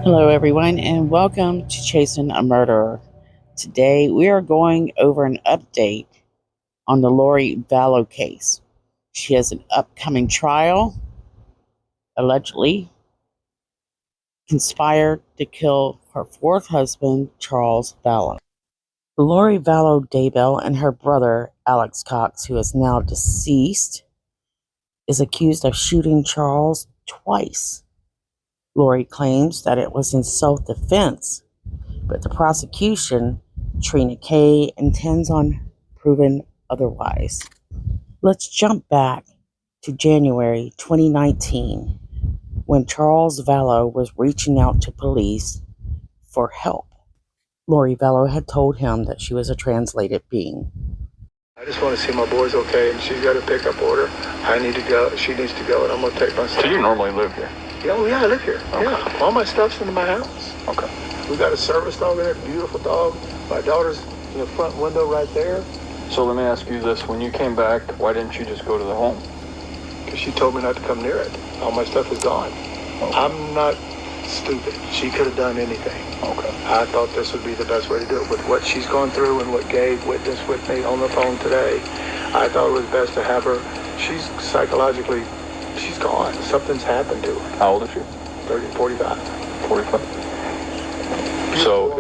Hello, everyone, and welcome to Chasing a Murderer. Today, we are going over an update on the Lori Vallow case. She has an upcoming trial, allegedly conspired to kill her fourth husband, Charles Vallow. Lori Vallow Daybell and her brother, Alex Cox, who is now deceased, is accused of shooting Charles twice. Lori claims that it was in self-defense, but the prosecution, Trina K, intends on proving otherwise. Let's jump back to January 2019 when Charles Vallow was reaching out to police for help. Lori Vallow had told him that she was a translated being. I just want to see my boys okay, and she's got a pickup order. I need to go. She needs to go, and I'm going to take my stuff. So you normally live here? Yeah, I live here. Okay. Yeah, all my stuff's in my house. Okay. We got a service dog in there, beautiful dog. My daughter's in the front window right there. So let me ask you this. When you came back, why didn't you just go to the home? Because she told me not to come near it. All my stuff is gone. Okay. I'm not stupid. She could have done anything. Okay. I thought this would be the best way to do it. With what she's gone through and what Gabe witnessed with me on the phone today, I thought it was best to have her. She's psychologically, she's gone. Something's happened to her. How old is she? 45. 45. So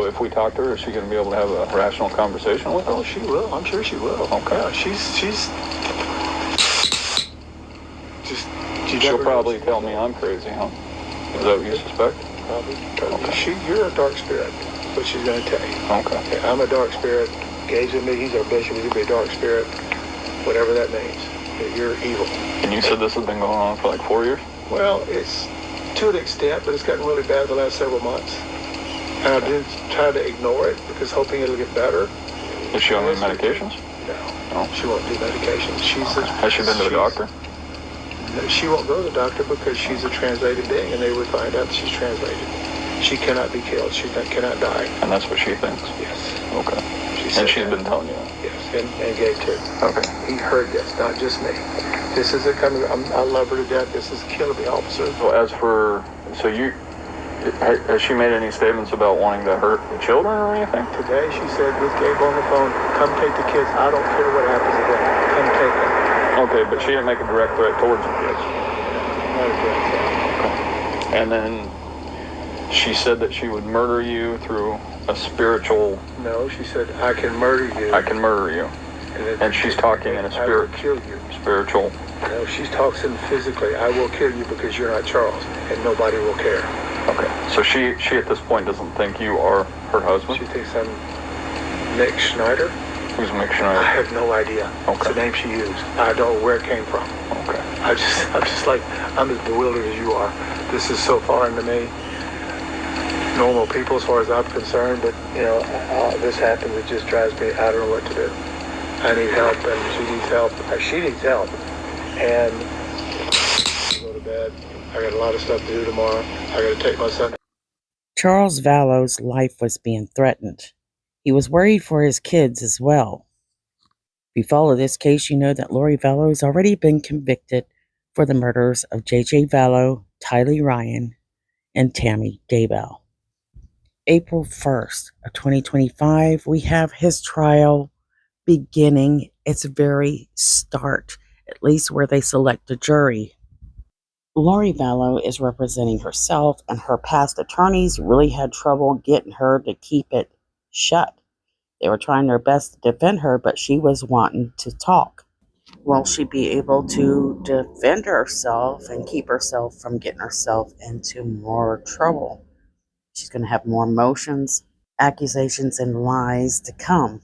if we talk to her, is she going to be able to have a rational conversation with her? Oh, she will. I'm sure she will. Okay. Yeah, She'll probably tell me I'm crazy, huh? Is that what you suspect? Probably. Okay. You're a dark spirit, but she's going to tell you. Okay. I'm a dark spirit. Gabe's with me. He's our bishop. He's a dark spirit. Whatever that means. You're evil. And you said this has been going on for like 4 years? Well, it's to an extent, but it's gotten really bad the last several months. And I've been trying to ignore it because hoping it'll get better. Is she on any medications? No. She won't do medications. Has she been to the doctor? She won't go to the doctor because she's a translated being, and they would find out she's translated. She cannot be killed. She cannot die. And that's what she thinks? Yes. Okay. And she's been telling you that? Yes, and Gabe too. Okay. He heard this, not just me. This is I love her to death. This is killing me, officer. Has she made any statements about wanting to hurt the children or anything? Today she said with Gabe on the phone, come take the kids. I don't care what happens to them. Come take them. Okay, but she didn't make a direct threat towards the kids. Not a direct threat. Okay. And then she said that she would murder you through a spiritual... No, she said, I can murder you. I can murder you. And she's talking in a spirit... I will kill you. Spiritual... No, she's talking physically. I will kill you because you're not Charles, and nobody will care. Okay, so she at this point doesn't think you are her husband? She thinks I'm Nick Schneider. Who's Nick Schneider? I have no idea. Okay. It's the name she used. I don't know where it came from. Okay. I'm just like, I'm as bewildered as you are. This is so foreign to me. Normal people as far as I'm concerned, but this happens, it just drives me, I don't know what to do. I need help, and she needs help. She needs help. And I go to bed. I got a lot of stuff to do tomorrow. I got to take my son. Charles Vallow's life was being threatened. He was worried for his kids as well. If you follow this case, you know that Lori Vallow has already been convicted for the murders of J.J. Vallow, Colby Ryan, and Tammy Daybell. April 1st of 2025, we have his trial beginning its very start, at least where they select a jury. Lori Vallow is representing herself, and her past attorneys really had trouble getting her to keep it shut. They were trying their best to defend her, but she was wanting to talk. Will she be able to defend herself and keep herself from getting herself into more trouble? She's going to have more motions, accusations, and lies to come.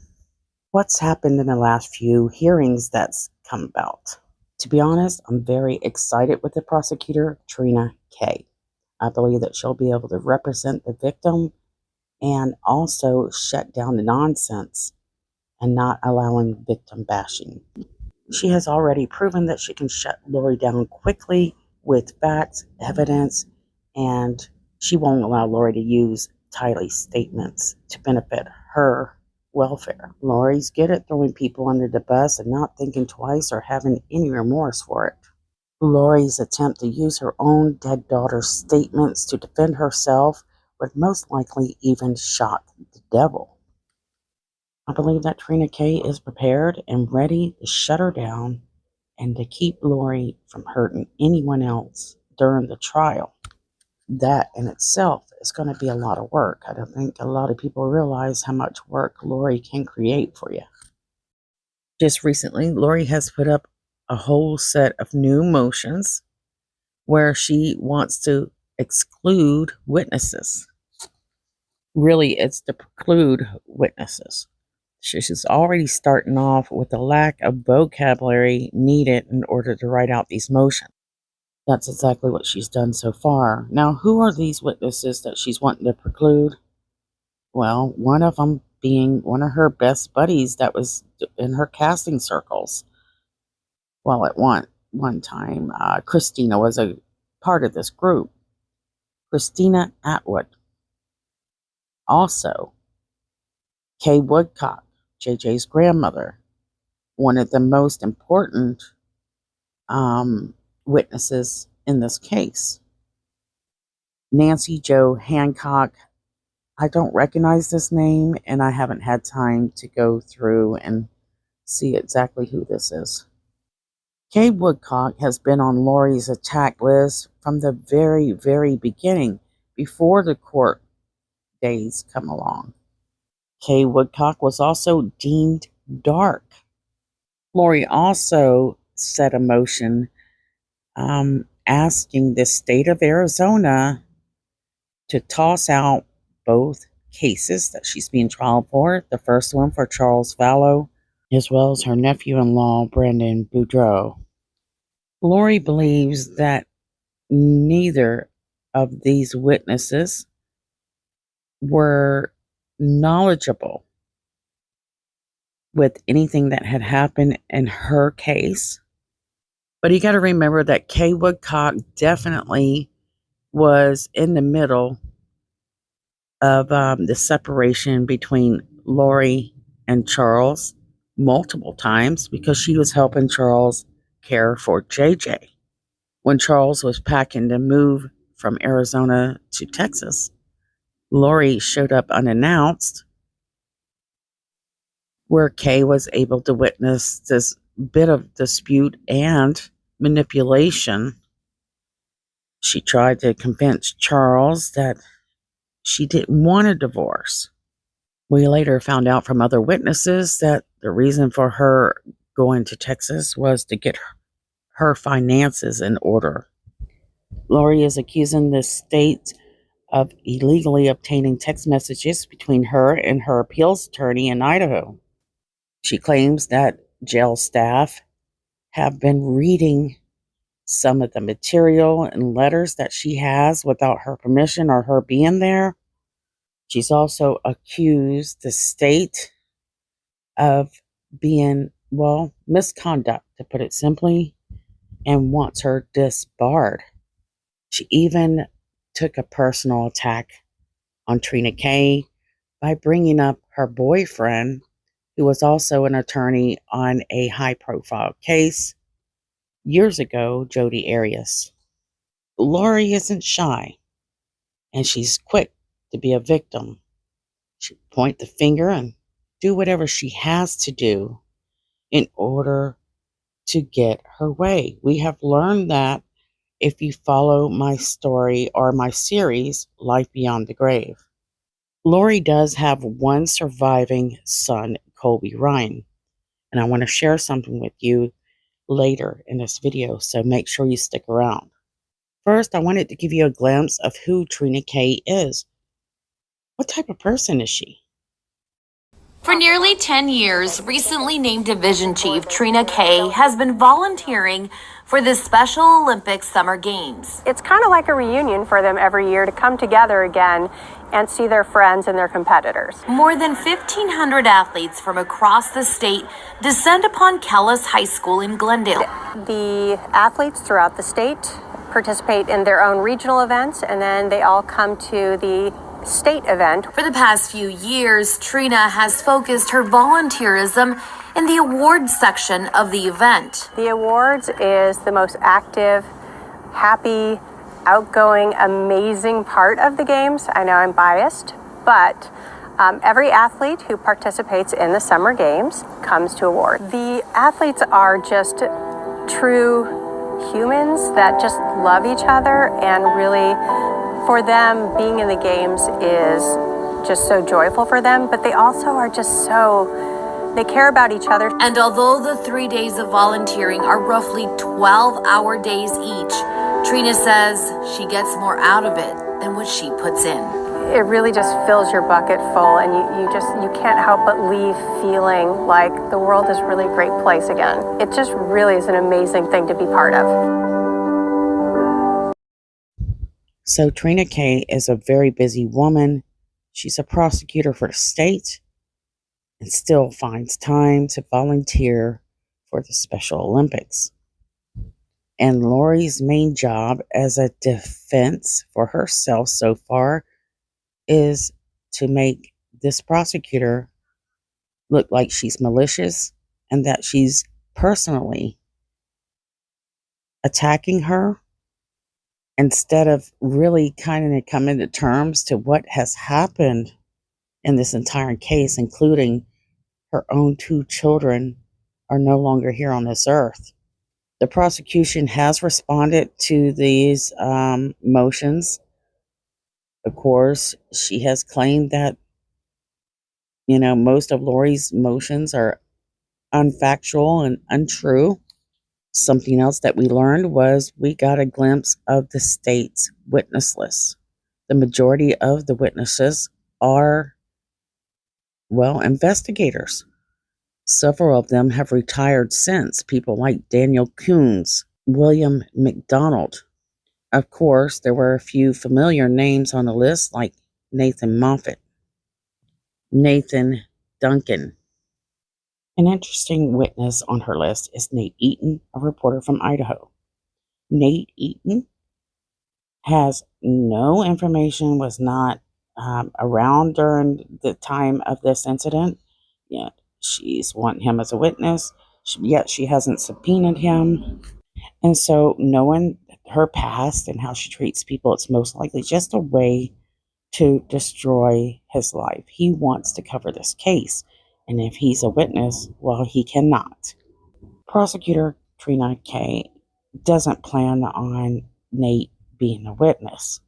What's happened in the last few hearings that's come about? To be honest, I'm very excited with the prosecutor, Trina Kay. I believe that she'll be able to represent the victim and also shut down the nonsense and not allowing victim bashing. She has already proven that she can shut Lori down quickly with facts, evidence, and she won't allow Lori to use Tylee's statements to benefit her welfare. Lori's good at throwing people under the bus and not thinking twice or having any remorse for it. Lori's attempt to use her own dead daughter's statements to defend herself would most likely even shock the devil. I believe that Trina K is prepared and ready to shut her down and to keep Lori from hurting anyone else during the trial. That in itself is going to be a lot of work. I don't think a lot of people realize how much work Lori can create for you. Just recently, Lori has put up a whole set of new motions where she wants to exclude witnesses. Really, it's to preclude witnesses. She's already starting off with the lack of vocabulary needed in order to write out these motions. That's exactly what she's done so far. Now, who are these witnesses that she's wanting to preclude? Well, one of them being one of her best buddies that was in her casting circles. Well, at one time, Christina was a part of this group. Christina Atwood. Also, Kay Woodcock, JJ's grandmother, one of the most important witnesses in this case. Nancy Jo Hancock. I don't recognize this name, and I haven't had time to go through and see exactly who this is. Kay Woodcock has been on Lori's attack list from the very, very beginning, before the court days come along. Kay Woodcock was also deemed dark. Lori also set a motion asking the state of Arizona to toss out both cases that she's being tried for. The first one for Charles Vallow, as well as her nephew-in-law, Brandon Boudreaux. Lori believes that neither of these witnesses were knowledgeable with anything that had happened in her case. But you got to remember that Kay Woodcock definitely was in the middle of the separation between Lori and Charles multiple times, because she was helping Charles care for JJ. When Charles was packing to move from Arizona to Texas, Lori showed up unannounced, where Kay was able to witness this bit of dispute and manipulation. She tried to convince Charles that she didn't want a divorce. We later found out from other witnesses that the reason for her going to Texas was to get her finances in order. Lori is accusing the state of illegally obtaining text messages between her and her appeals attorney in Idaho. She claims that jail staff have been reading some of the material and letters that she has without her permission or her being there. She's also accused the state of being, misconduct, to put it simply, and wants her disbarred. She even took a personal attack on Trina Kay by bringing up her boyfriend, who was also an attorney on a high-profile case years ago, Jodi Arias. Lori isn't shy, and she's quick to be a victim. She point the finger and do whatever she has to do in order to get her way. We have learned that if you follow my story or my series, Life Beyond the Grave. Lori does have one surviving son, Colby Ryan, and I want to share something with you later in this video, so make sure you stick around. First, I wanted to give you a glimpse of who Trina Kay is. What type of person is she? For nearly 10 years, recently named Division Chief Trina Kay has been volunteering for the Special Olympics Summer Games. It's kind of like a reunion for them every year to come together again and see their friends and their competitors. More than 1,500 athletes from across the state descend upon Kellis High School in Glendale. The athletes throughout the state participate in their own regional events, and then they all come to the state event. For the past few years, Trina has focused her volunteerism in the awards section of the event. The awards is the most active, happy, outgoing, amazing part of the games. I know I'm biased, but every athlete who participates in the summer games comes to award. The athletes are just true humans that just love each other, and really for them being in the games is just so joyful for them, but they also are just they care about each other. And although the 3 days of volunteering are roughly 12-hour days each, Treena says she gets more out of it than what she puts in. It really just fills your bucket full, and you can't help but leave feeling like the world is really a great place again. It just really is an amazing thing to be part of. So Trina Kay is a very busy woman. She's a prosecutor for the state and still finds time to volunteer for the Special Olympics. And Lori's main job as a defense for herself so far is to make this prosecutor look like she's malicious and that she's personally attacking her, instead of really kind of coming to terms to what has happened in this entire case, including her own 2 children are no longer here on this earth. The prosecution has responded to these motions. Of course, she has claimed that, most of Lori's motions are unfactual and untrue. Something else that we learned was we got a glimpse of the state's witness list. The majority of the witnesses are, investigators. Several of them have retired since, people like Daniel Coons, William McDonald. Of course, there were a few familiar names on the list like Nathan Moffat, Nathan Duncan. An interesting witness on her list is Nate Eaton, a reporter from Idaho. Nate Eaton has no information, was not around during the time of this incident. Yet she's wanting him as a witness, yet she hasn't subpoenaed him. And so knowing her past and how she treats people, it's most likely just a way to destroy his life. He wants to cover this case. And if he's a witness, well, he cannot. Prosecutor Treena Kay doesn't plan on Nate being a witness.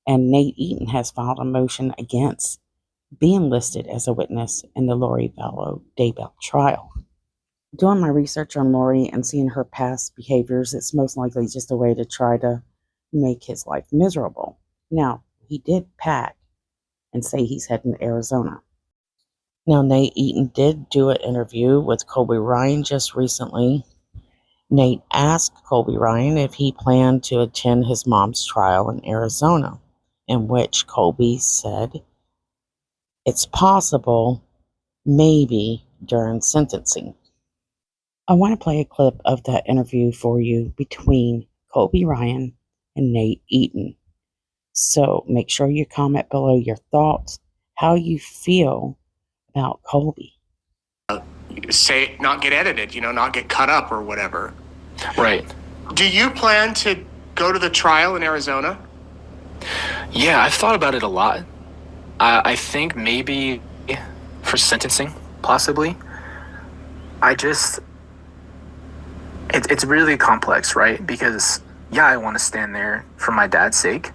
And Nate Eaton has filed a motion against being listed as a witness in the Lori Vallow Daybell trial. Doing my research on Lori and seeing her past behaviors, it's most likely just a way to try to make his life miserable. Now, he did pack and say he's heading to Arizona. Now, Nate Eaton did do an interview with Colby Ryan just recently. Nate asked Colby Ryan if he planned to attend his mom's trial in Arizona, in which Colby said it's possible, maybe during sentencing. I want to play a clip of that interview for you between Colby Ryan and Nate Eaton. So make sure you comment below your thoughts, how you feel about Colby. Say, not get edited, not get cut up or whatever. Right. Do you plan to go to the trial in Arizona? Yeah, I've thought about it a lot. I think maybe for sentencing, possibly. It's really complex, right? Because, yeah, I want to stand there for my dad's sake,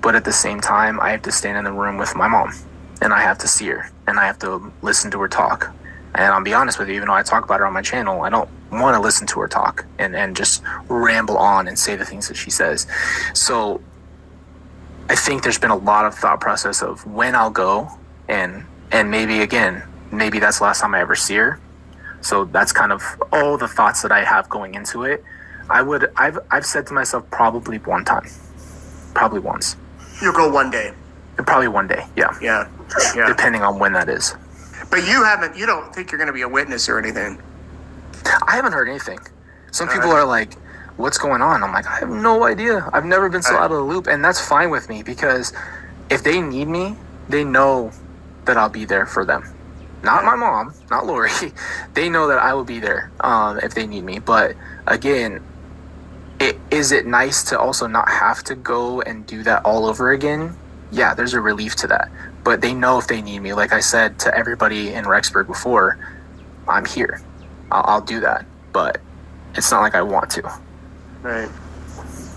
but at the same time, I have to stand in the room with my mom, and I have to see her, and I have to listen to her talk. And I'll be honest with you, even though I talk about her on my channel, I don't want to listen to her talk and just ramble on and say the things that she says. So I think there's been a lot of thought process of when I'll go, and maybe that's the last time I ever see her. So that's kind of all the thoughts that I have going into it. I've said to myself probably one time, probably once. You'll go one day. Probably one day, yeah. Yeah. Depending on when that is. But you don't think you're going to be a witness or anything? I haven't heard anything. Some people are like, what's going on? I'm like, I have no idea. I've never been so out of the loop. And that's fine with me, because if they need me, they know that I'll be there for them. Not my mom, not Lori. They know that I will be there if they need me. But again, is it nice to also not have to go and do that all over again? Yeah, there's a relief to that. But they know if they need me. Like I said to everybody in Rexburg before, I'm here. I'll do that. But it's not like I want to. Right.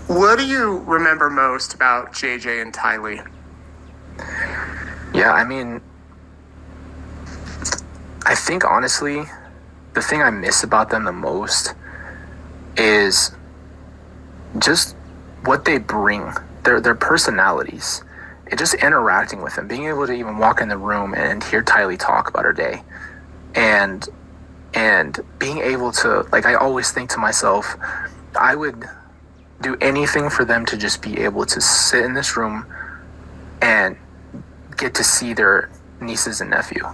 What do you remember most about JJ and Tylee? Yeah, I mean, I think honestly, the thing I miss about them the most is just what they bring, their personalities, and just interacting with them, being able to even walk in the room and hear Tylee talk about her day, and being able to, like, I always think to myself, I would do anything for them to just be able to sit in this room and get to see their nieces and nephew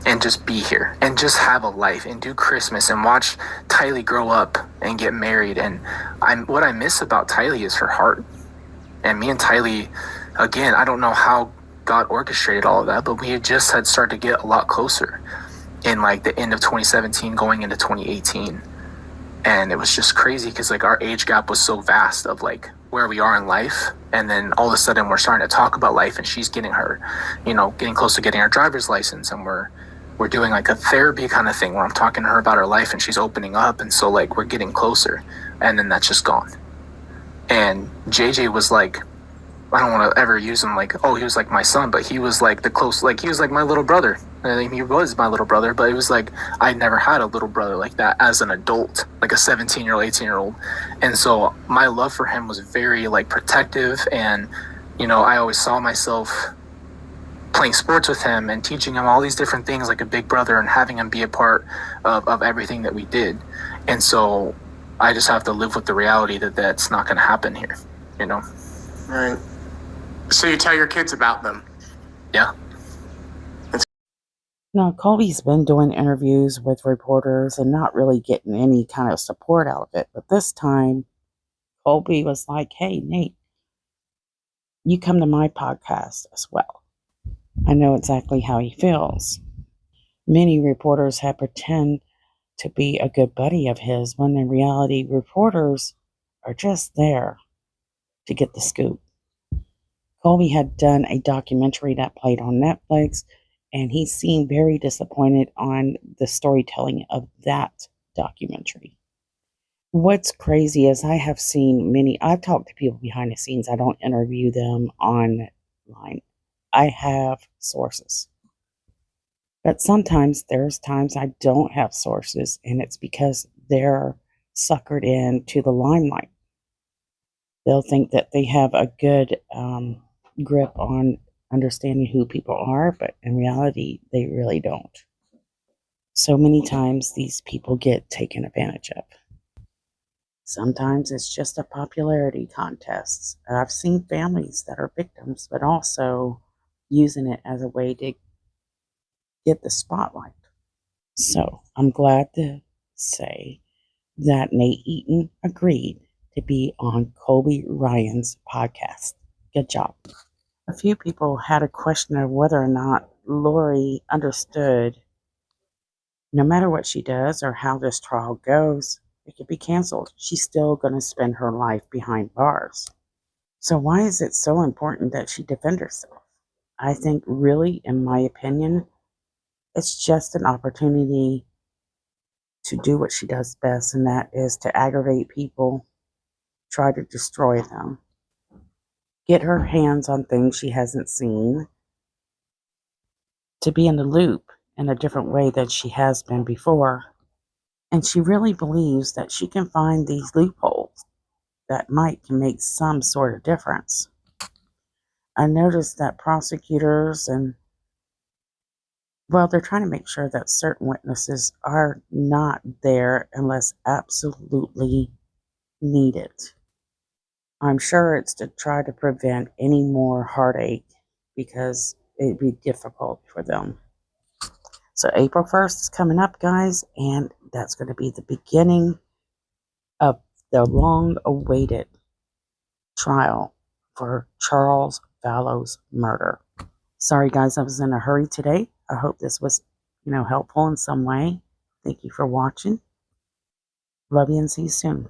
and just be here and just have a life and do Christmas and watch Tylee grow up and get married. And what I miss about Tylee is her heart. And me and Tylee, again, I don't know how God orchestrated all of that, but we had started to get a lot closer in like the end of 2017 going into 2018. And it was just crazy because like our age gap was so vast of like where we are in life, and then all of a sudden we're starting to talk about life, and she's getting getting close to getting her driver's license, and we're doing like a therapy kind of thing where I'm talking to her about her life and she's opening up, and so like we're getting closer, and then that's just gone. And JJ was like, I don't want to ever use him like, oh, he was like my son, but he was like he was like my little brother. I think he was my little brother, but it was like I never had a little brother like that as an adult, like a 17-year-old, 18-year-old. And so my love for him was very like protective, and I always saw myself playing sports with him and teaching him all these different things like a big brother, and having him be a part of everything that we did. And so I just have to live with the reality that that's not going to happen here, Right. So you tell your kids about them? Yeah. Now, Colby's been doing interviews with reporters and not really getting any kind of support out of it. But this time, Colby was like, hey, Nate, you come to my podcast as well. I know exactly how he feels. Many reporters have pretend to be a good buddy of his, when in reality, reporters are just there to get the scoop. Colby had done a documentary that played on Netflix, and he seemed very disappointed on the storytelling of that documentary. What's crazy is I've talked to people behind the scenes. I don't interview them online. I have sources. But sometimes there's times I don't have sources, and it's because they're suckered into the limelight. They'll think that they have a good grip on understanding who people are, but in reality, they really don't. So many times these people get taken advantage of. Sometimes it's just a popularity contest. I've seen families that are victims, but also using it as a way to get the spotlight. So I'm glad to say that Nate Eaton agreed to be on Colby Ryan's podcast. Good job. A few people had a question of whether or not Lori understood no matter what she does or how this trial goes, it could be canceled. She's still going to spend her life behind bars. So why is it so important that she defend herself? I think really, in my opinion, it's just an opportunity to do what she does best, and that is to aggravate people, try to destroy them, get her hands on things she hasn't seen, to be in the loop in a different way than she has been before. And she really believes that she can find these loopholes that can make some sort of difference. I noticed that prosecutors they're trying to make sure that certain witnesses are not there unless absolutely needed. I'm sure it's to try to prevent any more heartache, because it'd be difficult for them. So April 1st is coming up, guys, and that's going to be the beginning of the long-awaited trial for Charles Vallow's murder. Sorry, guys, I was in a hurry today. I hope this was helpful in some way. Thank you for watching. Love you and see you soon.